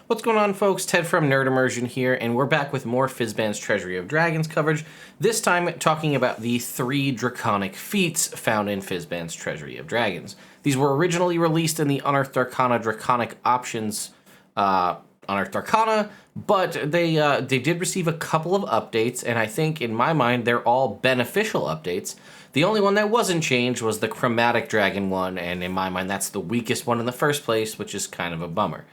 What's going on, folks? Ted from Immersion here, and we're back with more Fizban's Treasury of Dragons coverage, this time talking about the 3 Draconic Feats found in Fizban's Treasury of Dragons. These were originally released in the Unearthed Arcana Draconic Options Unearthed Arcana, but they did receive a couple of updates, and I think, in my mind, they're all beneficial updates. The only one that wasn't changed was the Chromatic Dragon one, and in my mind, that's the weakest one in the first place, which is kind of a bummer.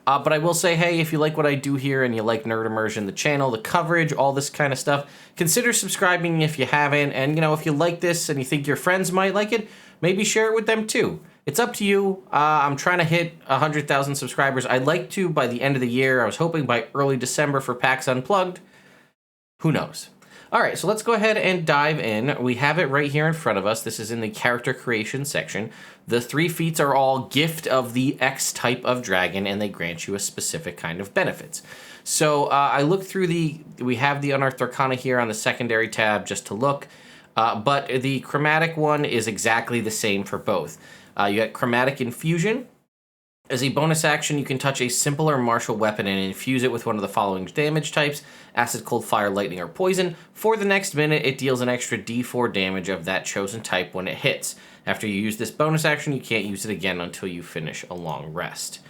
But I will say, hey, if you like what I do here and you like Nerd Immersion, the channel, the coverage, all this kind of stuff, consider subscribing if you haven't. And, you know, if you like this and you think your friends might like it, maybe share it with them too. It's up to you. I'm trying to hit 100,000 subscribers. I'd like to by the end of the year. I was hoping by early December for PAX Unplugged. Who knows? All right, so let's go ahead and dive in. We have it right here in front of us. This is in the character creation section. The 3 feats are all gift of the X type of dragon, and they grant you a specific kind of benefits. So I looked through we have the Unearthed Arcana here on the secondary tab just to look, but the Chromatic one is exactly the same for both. You got Chromatic Infusion. As a bonus action, you can touch a simple or martial weapon and infuse it with one of the following damage types: acid, cold, fire, lightning, or poison. For the next minute, it deals an extra d4 damage of that chosen type when it hits. After you use this bonus action, you can't use it again until you finish a long rest.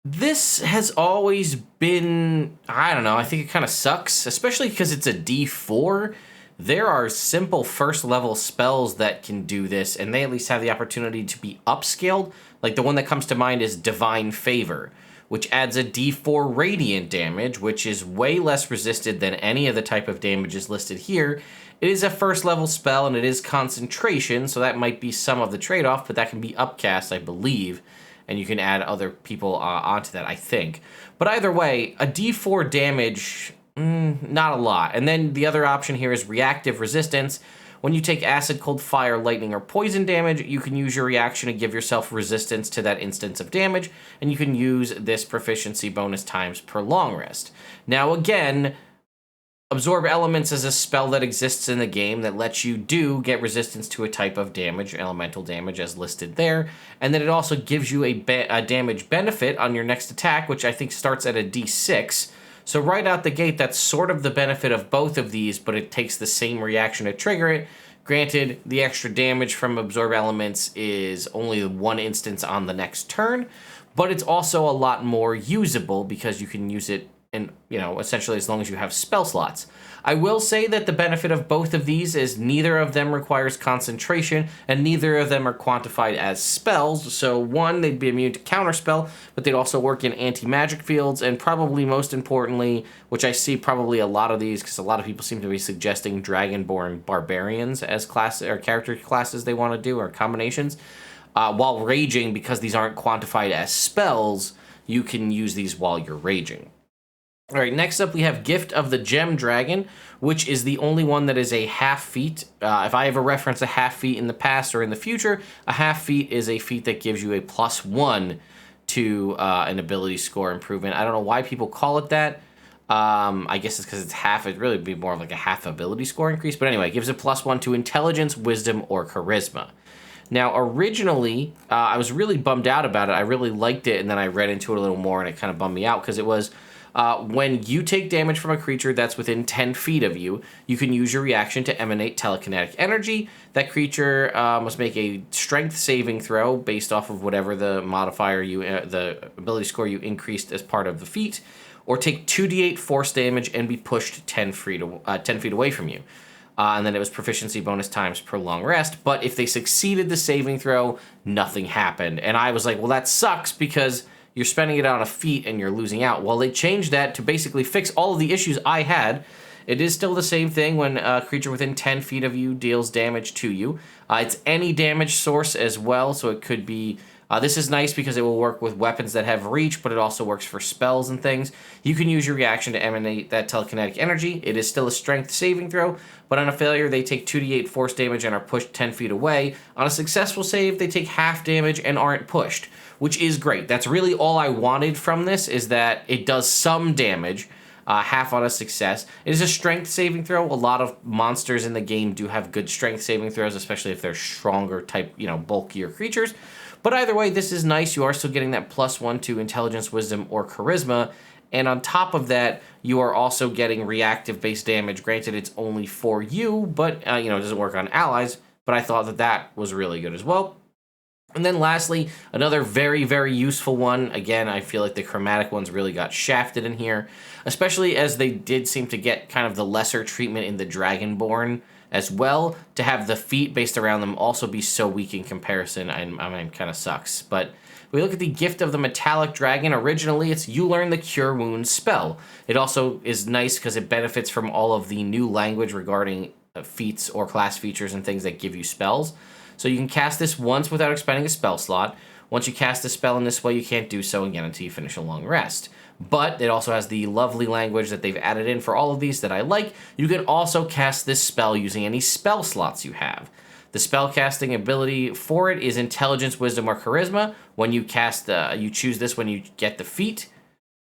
This has always been, I don't know, I think it kind of sucks, especially because it's a d4. There are simple first level spells that can do this, and they at least have the opportunity to be upscaled. Like the one that comes to mind is Divine Favor, which adds a d4 radiant damage, which is way less resisted than any of the type of damages listed here. It is a first level spell, and it is concentration, so that might be some of the trade-off, but that can be upcast, I believe, and you can add other people onto that, I think. But either way, a d4 damage, not a lot. And then the other option here is reactive resistance. When you take acid, cold, fire, lightning, or poison damage, you can use your reaction to give yourself resistance to that instance of damage, and you can use this proficiency bonus times per long rest. Now again, Absorb Elements is a spell that exists in the game that lets you get resistance to a type of damage, elemental damage as listed there, and then it also gives you a damage benefit on your next attack, which I think starts at a d6. So right out the gate, that's sort of the benefit of both of these, but it takes the same reaction to trigger it. Granted, the extra damage from Absorb Elements is only one instance on the next turn, but it's also a lot more usable because you can use it in, you know, essentially as long as you have spell slots. I will say that the benefit of both of these is neither of them requires concentration, and neither of them are quantified as spells. So one, they'd be immune to counterspell, but they'd also work in anti-magic fields, and probably most importantly, which I see probably a lot of these, because a lot of people seem to be suggesting Dragonborn Barbarians as class or character classes they want to do, or combinations. While raging, because these aren't quantified as spells, you can use these while you're raging. All right, next up we have Gift of the Gem Dragon, which is the only one that is a half feat. If I ever reference a half feat in the past or in the future, a half feat is a feat that gives you a +1 to an ability score improvement. I don't know why people call it that. I guess it's because it's half. It'd really be more of like a half ability score increase. But anyway, it gives a +1 to intelligence, wisdom, or charisma. Now, originally, I was really bummed out about it. I really liked it, and then I read into it a little more, and it kind of bummed me out because it was... when you take damage from a creature that's within 10 feet of you, you can use your reaction to emanate telekinetic energy. That creature must make a strength saving throw based off of whatever the modifier the ability score you increased as part of the feat, or take 2d8 force damage and be pushed 10 feet away from you. And then it was proficiency bonus times per long rest. But if they succeeded the saving throw, nothing happened. And I was like, well, that sucks because you're spending it on a feat and you're losing out. Well, they changed that to basically fix all of the issues I had. It is still the same thing when a creature within 10 feet of you deals damage to you. It's any damage source as well, so it could be... this is nice because it will work with weapons that have reach, but it also works for spells and things. You can use your reaction to emanate that telekinetic energy. It is still a strength saving throw, but on a failure, they take 2d8 force damage and are pushed 10 feet away. On a successful save, they take half damage and aren't pushed, which is great. That's really all I wanted from this, is that it does some damage, half on a success. It is a strength saving throw. A lot of monsters in the game do have good strength saving throws, especially if they're stronger type, bulkier creatures. But either way, this is nice. You are still getting that +1 to intelligence, wisdom, or charisma. And on top of that, you are also getting reactive base damage. Granted, it's only for you, but it doesn't work on allies. But I thought that that was really good as well. And then lastly, another very, very useful one. Again, I feel like the chromatic ones really got shafted in here, especially as they did seem to get kind of the lesser treatment in the Dragonborn as well. To have the feat based around them also be so weak in comparison, I mean, kind of sucks. But we look at the Gift of the Metallic Dragon. Originally, it's you learn the Cure Wounds spell. It also is nice because it benefits from all of the new language regarding feats or class features and things that give you spells. So you can cast this once without expending a spell slot. Once you cast a spell in this way, you can't do so again until you finish a long rest. But it also has the lovely language that they've added in for all of these that I like. You can also cast this spell using any spell slots you have. The spell casting ability for it is Intelligence, Wisdom, or Charisma. When you cast, you choose this when you get the feat.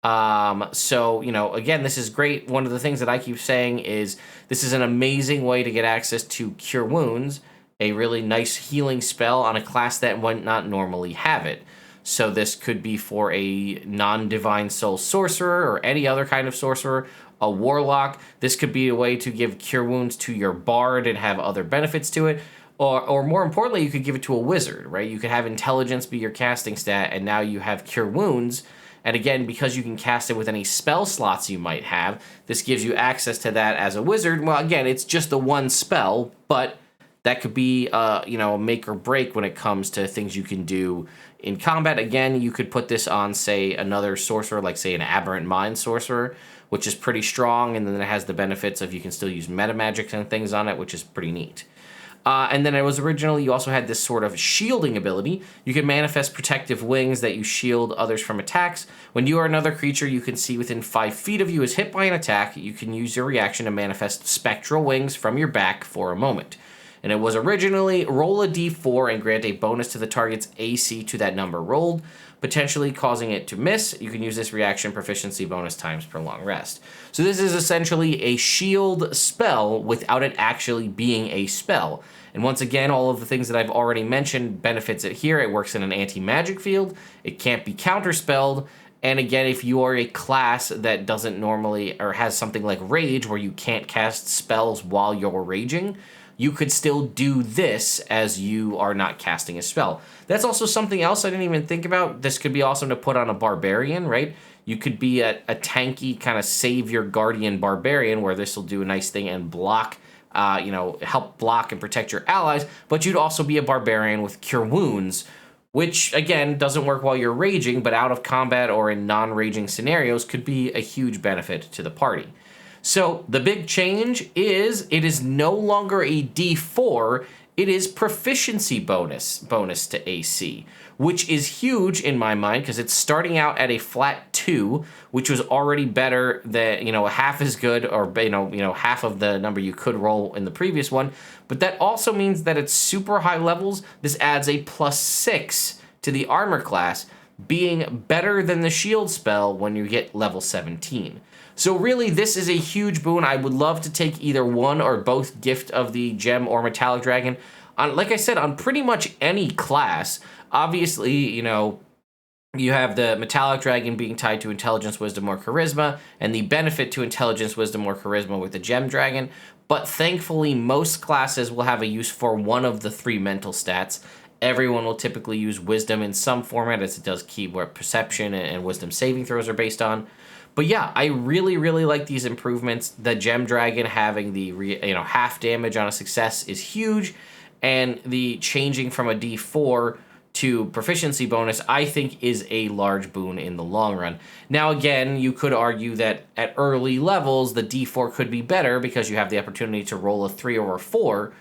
So, again, this is great. One of the things that I keep saying is this is an amazing way to get access to Cure Wounds, a really nice healing spell on a class that might not normally have it. So this could be for a non-divine soul sorcerer or any other kind of sorcerer, a warlock. This could be a way to give Cure Wounds to your bard and have other benefits to it. Or more importantly, you could give it to a wizard, right? You could have intelligence be your casting stat, and now you have Cure Wounds. And again, because you can cast it with any spell slots you might have, this gives you access to that as a wizard. Well, again, it's just the one spell, but that could be, a make or break when it comes to things you can do in combat. Again, you could put this on, say, another sorcerer, like, say, an Aberrant Mind sorcerer, which is pretty strong, and then it has the benefits of you can still use meta magic and things on it, which is pretty neat. And then it was originally, you also had this sort of shielding ability. You can manifest protective wings that you shield others from attacks. When you or another creature you can see within 5 feet of you is hit by an attack, you can use your reaction to manifest spectral wings from your back for a moment. And it was originally roll a d4 and grant a bonus to the target's AC to that number rolled, potentially causing it to miss. You can use this reaction proficiency bonus times per long rest. So this is essentially a shield spell without it actually being a spell. And once again, all of the things that I've already mentioned benefits it here. It works in an anti-magic field. It can't be counterspelled. And again, if you are a class that doesn't normally, or has something like Rage where you can't cast spells while you're raging, you could still do this as you are not casting a spell. That's also something else I didn't even think about. This could be awesome to put on a barbarian, right? You could be a tanky kind of savior guardian barbarian where this will do a nice thing and block, help block and protect your allies, but you'd also be a barbarian with Cure Wounds, which, again, doesn't work while you're raging, but out of combat or in non-raging scenarios could be a huge benefit to the party. So the big change is it is no longer a D4, it is proficiency bonus to AC, which is huge in my mind because it's starting out at a flat 2, which was already better than, half as good or, half of the number you could roll in the previous one. But that also means that at super high levels, this adds a +6 to the armor class, being better than the shield spell when you get level 17. So really, this is a huge boon. I would love to take either one or both Gift of the Gem or Metallic Dragon on, like I said, on pretty much any class. Obviously, you have the Metallic Dragon being tied to Intelligence, Wisdom, or Charisma, and the benefit to Intelligence, Wisdom, or Charisma with the Gem Dragon. But thankfully, most classes will have a use for one of the 3 mental stats. Everyone will typically use Wisdom in some format, as it does keyword perception and Wisdom saving throws are based on. But yeah, I really, really like these improvements. The Gem Dragon having the half damage on a success is huge, and the changing from a D4 to proficiency bonus, I think, is a large boon in the long run. Now, again, you could argue that at early levels, the D4 could be better because you have the opportunity to roll a 3 or a 4,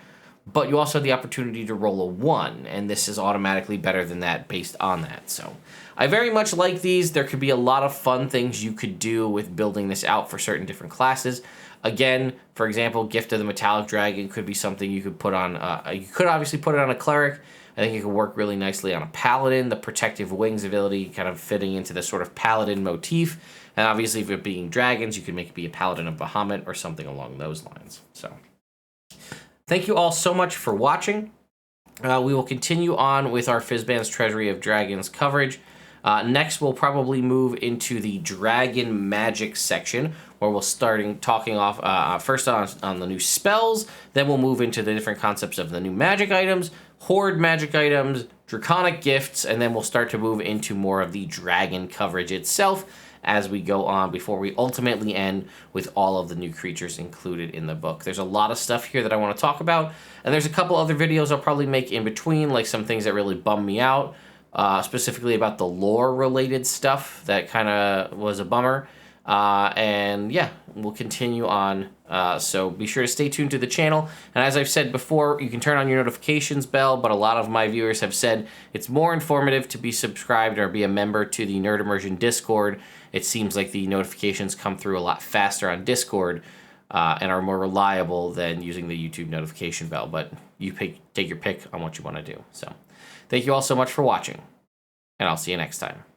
but you also have the opportunity to roll a 1, and this is automatically better than that based on that. So I very much like these. There could be a lot of fun things you could do with building this out for certain different classes. Again, for example, Gift of the Metallic Dragon could be something you could put on, you could obviously put it on a cleric. I think it could work really nicely on a paladin, the protective wings ability kind of fitting into the sort of paladin motif. And obviously, if it being dragons, you could make it be a paladin of Bahamut or something along those lines. So thank you all so much for watching. We will continue on with our Fizban's Treasury of Dragons coverage. Next, we'll probably move into the Dragon Magic section, where we'll talking off first on the new spells, then we'll move into the different concepts of the new magic items, horde magic items, draconic gifts, and then we'll start to move into more of the dragon coverage itself as we go on before we ultimately end with all of the new creatures included in the book. There's a lot of stuff here that I want to talk about, and there's a couple other videos I'll probably make in between, like some things that really bum me out, specifically about the lore-related stuff that kind of was a bummer. And yeah, we'll continue on. So be sure to stay tuned to the channel. And as I've said before, you can turn on your notifications bell, but a lot of my viewers have said it's more informative to be subscribed or be a member to the Nerd Immersion Discord. It seems like the notifications come through a lot faster on Discord and are more reliable than using the YouTube notification bell. But you take your pick on what you want to do. So thank you all so much for watching, and I'll see you next time.